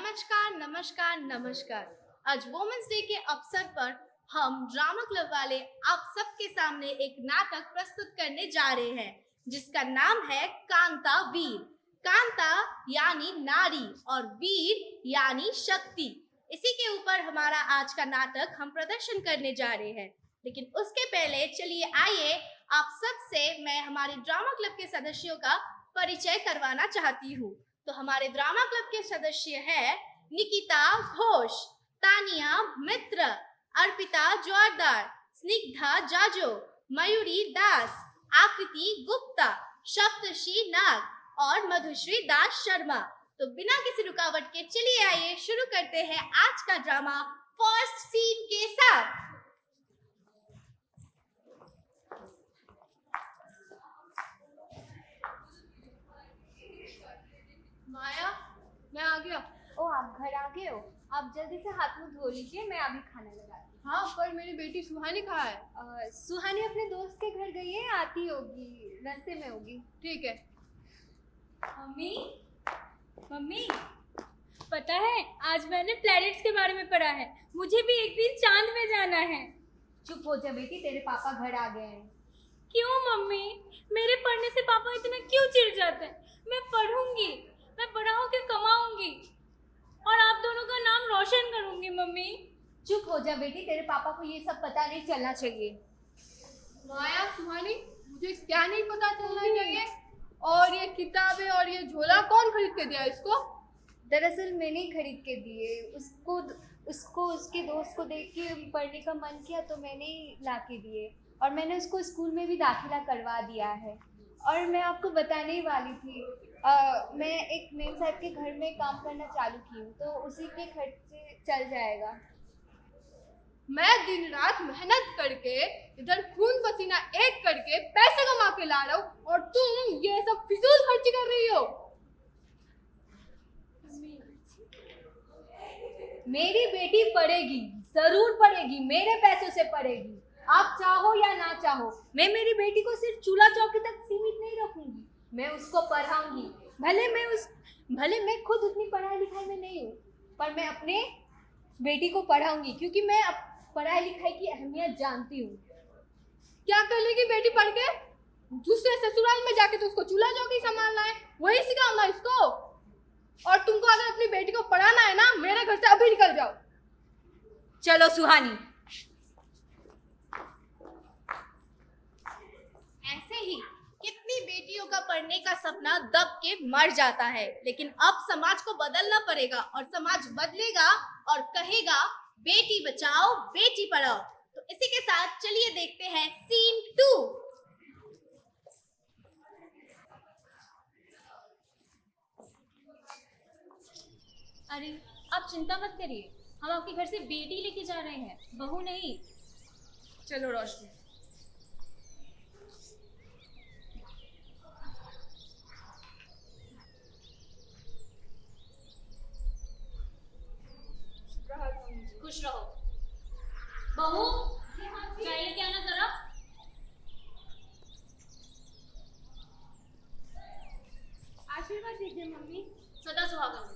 नमस्कार नमस्कार नमस्कार। आज वुमेन्स डे के अवसर पर हम ड्रामा क्लब वाले आप सबके सामने एक नाटक प्रस्तुत करने जा रहे हैं जिसका नाम है कांता वीर। कांता यानी नारी और वीर यानी शक्ति। इसी के ऊपर हमारा आज का नाटक हम प्रदर्शन करने जा रहे हैं। लेकिन उसके पहले चलिए आइए आप सबसे मैं हमारे ड्रामा क्लब के सदस्यों का परिचय करवाना चाहती हूँ। तो हमारे ड्रामा क्लब के सदस्य हैं निकिता घोष, तानिया मित्र, अर्पिता जोरदार, स्निग्धा जाजो, मयूरी दास, आकृति गुप्ता, सप्तषी नाग और मधुश्री दास शर्मा। तो बिना किसी रुकावट के चलिए आइए शुरू करते हैं आज का ड्रामा फर्स्ट सीन के साथ। माया, मैं आ गया। ओ आप घर आ गए हो? आप जल्दी से हाथ मुंह धो लीजिए, मैं अभी खाना लगाती हूँ। हाँ, पर मेरी बेटी सुहानी कहाँ है? सुहानी अपने दोस्त के घर गई है, आती होगी, रास्ते में होगी। ठीक है। मम्मी, मम्मी, पता है आज मैंने प्लैनेट्स के बारे में पढ़ा है। मुझे भी एक दिन चांद में जाना है। चुप हो जा बेटी, तेरे पापा घर आ गए हैं। क्यों मम्मी? मेरे पढ़ने से पापा इतना क्यों चिढ़ जाते हैं? मैं पढ़ूंगी, मैं बड़ा होकर कमाऊंगी और आप दोनों का नाम रोशन करूंगी। मम्मी चुप हो जा बेटी, तेरे पापा को ये सब पता नहीं चलना चाहिए। माया, सुहानी, मुझे क्या नहीं पता चलना चाहिए? और ये किताबें और ये झोला कौन खरीद के दिया इसको? दरअसल मैंने ही खरीद के दिए। उसको उसके दोस्त को देख के पढ़ने का मन किया तो मैंने ही ला के दिए, और मैंने उसको स्कूल में भी दाखिला करवा दिया है। और मैं आपको बताने ही वाली थी, मैं एक मेम साहब के घर में काम करना चालू की हूँ, तो उसी के खर्चे चल जाएगा। मैं दिन रात मेहनत करके इधर खून पसीना एक करके पैसे कमा के ला रहा हूँ और तुम ये सब फिजूल खर्ची कर रही हो। मेरी बेटी पढ़ेगी, जरूर पढ़ेगी, मेरे पैसों से पढ़ेगी। आप चाहो या ना चाहो, मैं मेरी बेटी को सिर्फ चूल्हा चौकी तक सीमित नहीं रखूंगी, मैं उसको पढ़ाऊंगी। भले मैं खुद उतनी पढ़ाई लिखाई में नहीं हूँ, पर मैं अपने बेटी को पढ़ाऊंगी क्योंकि मैं पढ़ाई लिखाई की अहमियत जानती हूँ। क्या कर लेगी बेटी पढ़ के? दूसरे ससुराल में जाके तो उसको चूल्हा चौकी संभालना है, वही सिखाऊंगा इसको। और तुमको अगर अपनी बेटी को पढ़ाना है ना, मेरे घर से अभी निकल जाओ। चलो सुहानी। ऐसे ही कितनी बेटियों का पढ़ने का सपना दब के मर जाता है, लेकिन अब समाज को बदलना पड़ेगा और समाज बदलेगा और कहेगा बेटी बचाओ बेटी पढ़ाओ। तो इसी के साथ चलिए देखते हैं सीन 2। अरे आप चिंता मत करिए, हम आपके घर से बेटी लेके जा रहे हैं, बहू नहीं। चलो रोशनी। खुश रहो। बहू, चाय लेके आना जरा। आशीर्वाद दीजिए मम्मी। सदा सुहागन।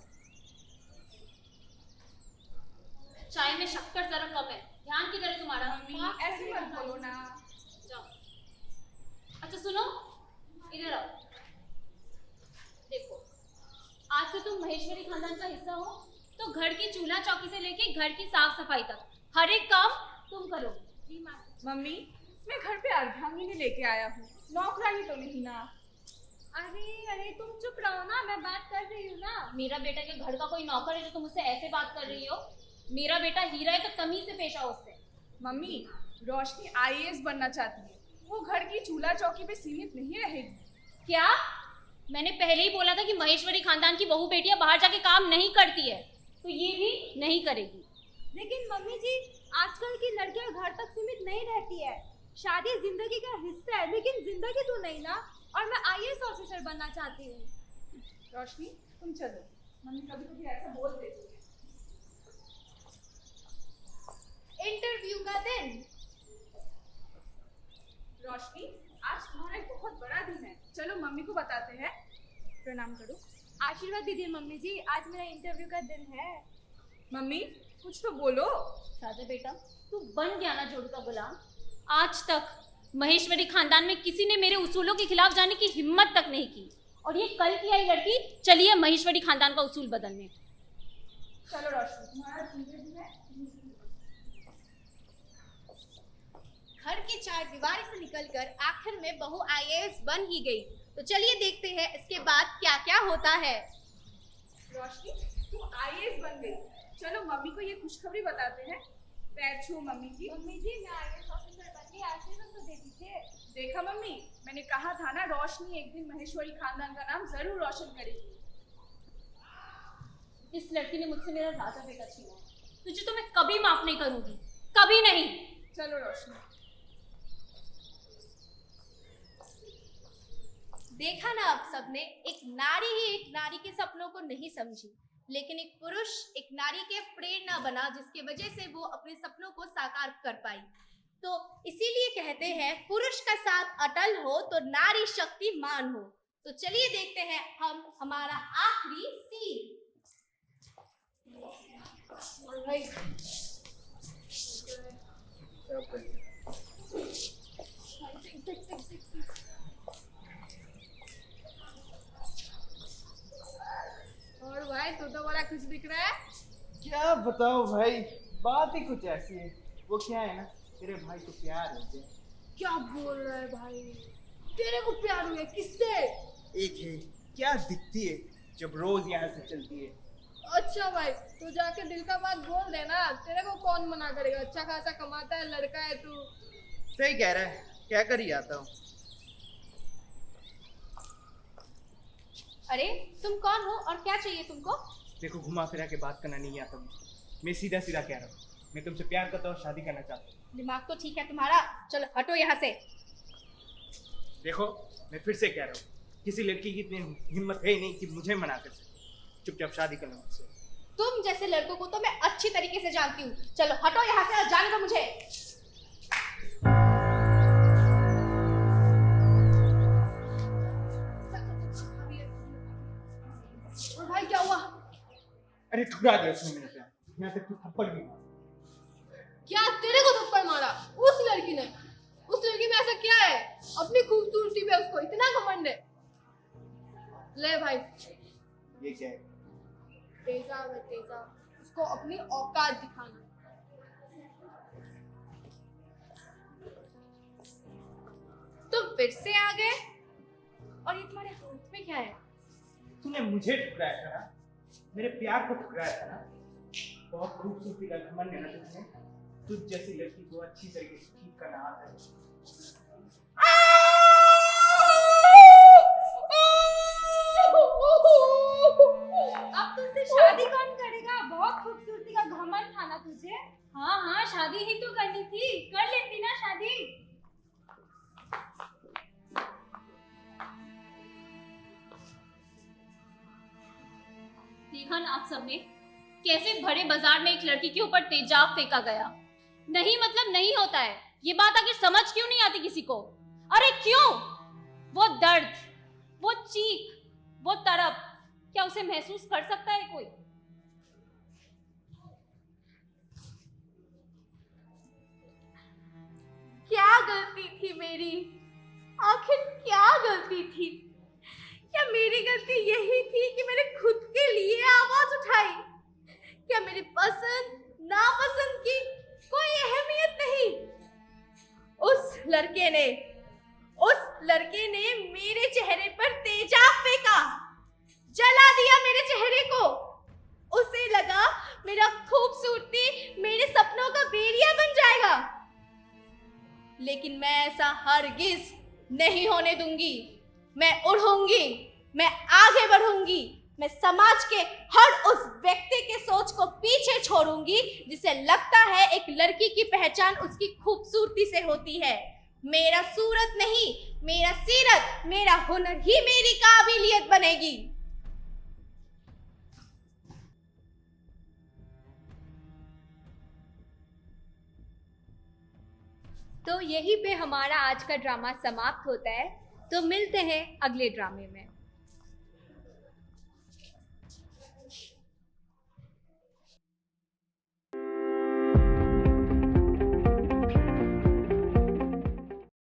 चाय में शक्कर जरा कम है, ध्यान किधर है तुम्हारा? मम्मी ऐसे मत बोलो ना। जाओ। अच्छा सुनो, इधर आओ। देखो, आज से तुम महेश्वरी खानदान का हिस्सा हो, तो घर की चूल्हा चौकी से लेके घर की साफ सफाई तक हर एक काम तुम करो। मम्मी, मैं घर पे अर्धांगिनी लेके आया हूँ, नौकरानी तो नहीं ना। अरे तुम चुप रहो ना, मैं बात कर रही हूँ ना। मेरा बेटा के घर का कोई नौकर है जो तुम उससे ऐसे बात कर रही हो? मेरा बेटा हीरा है तो तमीज से पेश आओ उससे। मम्मी, रोशनी आईएएस बनना चाहती है, वो घर की चूल्हा चौकी पे सीमित नहीं रहेगी। क्या? मैंने पहले ही बोला था कि महेश्वरी खानदान की बहू बेटियां बाहर जाके काम नहीं करती है, तो ये भी नहीं करेगी। लेकिन मम्मी जी, आजकल की लड़कियां घर तक सीमित नहीं रहती है। शादी जिंदगी का हिस्सा है, लेकिन जिंदगी तो नहीं ना। और मैं आईएएस ऑफिसर बनना चाहती हूँ। रोशनी, तुम चलो, मम्मी कभी कभी ऐसा बोल देती है। इंटरव्यू का दिन। रोशनी, आज तुम्हारा एक बहुत बड़ा दिन है, चलो मम्मी को बताते हैं। प्रणाम करो। आशीर्वाद दीजिए मम्मी जी, आज मेरा इंटरव्यू का दिन है। मम्मी कुछ तो बोलो। राजा बेटा, तू बन गया ना जोड़ू का गुलाम। आज तक महेश्वरी खानदान में किसी ने मेरे उसूलों के खिलाफ जाने की हिम्मत तक नहीं की, और ये कल की आई लड़की चली है महेश्वरी खानदान का उसूल बदलने। चलो रोशनी, तुम्हारा इंटरव्यू है। घर की चार दीवारी से निकलकर आखिर में बहू आईएएस बन ही गई। तो चलिए देखते हैं इसके बाद क्या क्या होता है। रोशनी तुम आईएएस बन गई। चलो मम्मी को ये खुशखबरी बताते हैं। पैर छू मम्मी की। मम्मी जी मैं आईएएस ऑफिसर बन गई, आशीर्वाद तो दे दीजिए। देखा मम्मी, मैंने कहा था ना रोशनी एक दिन महेश्वरी खानदान का नाम जरूर रोशन करेगी। इस लड़की ने मुझसे मेरा राजा बेटा छीना, तुझे तो मैं कभी माफ नहीं करूंगी, कभी नहीं। चलो रोशनी। देखा ना आप सबने, एक नारी ही एक नारी के सपनों को नहीं समझी, लेकिन एक पुरुष एक नारी के प्रेरणा बना, जिसकी वजह से वो अपने सपनों को साकार कर पाई। तो इसीलिए कहते हैं पुरुष का साथ अटल हो तो नारी शक्तिमान हो। तो चलिए देखते हैं हम हमारा आखिरी सीन। और भाई तू तो बड़ा खुश दिख रहा है। क्या बताओ भाई, बात ही कुछ ऐसी है। वो क्या है ना, तेरे भाई को प्यार हो गया। क्या बोल रहा है भाई, तेरे को प्यार हो गया? किससे? एक है, क्या दिखती है जब रोज यहाँ से चलती है। अच्छा भाई, तू जाके दिल का बात बोल देना, तेरे को कौन मना करेगा। अच्छा खासा कमाता है लड़का है तू। सही कह रहा है, क्या कर ही आता हूँ। अरे तुम कौन हो और क्या चाहिए तुमको? देखो, घुमा फिरा के बात करना नहीं आता मुझे। मैं सीधा सीधा कह रहा हूँ, मैं तुमसे प्यार करता हूँ, शादी करना चाहता हूँ। दिमाग तो ठीक है तुम्हारा, चलो हटो यहाँ से। देखो, मैं फिर से कह रहा हूँ, किसी लड़की की इतनी हिम्मत है ही नहीं कि मुझे मना कर सके। चुपचाप शादी कर लो मुझसे। तुम जैसे लड़कों को तो मैं अच्छी तरीके से जानती हूँ। चलो हटो यहाँ से और जाने दो मुझे। और भाई क्या हुआ? अरे ठुकरा दिया उसने मेरे प्यार, यहाँ तक तू थप्पड़ भी मारा। क्या तेरे को थप्पड़ मारा? उस लड़की ने? उस लड़की में ऐसा क्या है? अपनी खूबसूरती पे उसको इतना घमंड है। ले भाई, ये क्या है? तेजाब है तेजाब, उसको अपनी औकात दिखाना। तुम फिर से आ गए, और ये तुम्हारे हाथ में क्या है? तूने मुझे ठुकराया था ना, मेरे प्यार को ठुकराया था ना। बहुत खूबसूरती का घमंड है ना तुझमें। तुझ जैसी लड़की को अच्छी तरीके से ठीक करना आता है। अब तुझसे शादी कौन करेगा? बहुत खूबसूरती का घमंड था ना तुझे। हाँ हाँ, शादी ही तो करनी थी, कर लेती ना शादी। देखा ना आप सबने, कैसे भरे बाजार में एक लड़की के ऊपर तेजाब फेंका गया। नहीं मतलब नहीं होता है, ये बात आखिर समझ क्यों नहीं आती किसी को? अरे क्यों? वो दर्द, वो चीख, वो तड़प, क्या उसे महसूस कर सकता है कोई? क्या गलती थी मेरी? आखिर क्या गलती थी? क्या मेरी गलती यही थी कि मैंने खुद के लिए आवाज उठाई? क्या मेरी पसंद नापसंद की कोई अहमियत नहीं? उस लड़के ने मेरे चेहरे पर तेजाब फेंका, जला दिया मेरे चेहरे को। उसे लगा मेरा खूबसूरती मेरे सपनों का बेरिया बन जाएगा, लेकिन मैं ऐसा हरगिज नहीं होने दूंगी। मैं उड़ूंगी, मैं आगे बढ़ूंगी, मैं समाज के हर उस व्यक्ति के सोच को पीछे छोड़ूंगी जिसे लगता है एक लड़की की पहचान उसकी खूबसूरती से होती है। मेरा सूरत नहीं, मेरा सीरत, मेरा हुनर ही मेरी काबिलियत बनेगी। तो यहीं पे हमारा आज का ड्रामा समाप्त होता है। तो मिलते हैं अगले ड्रामे में।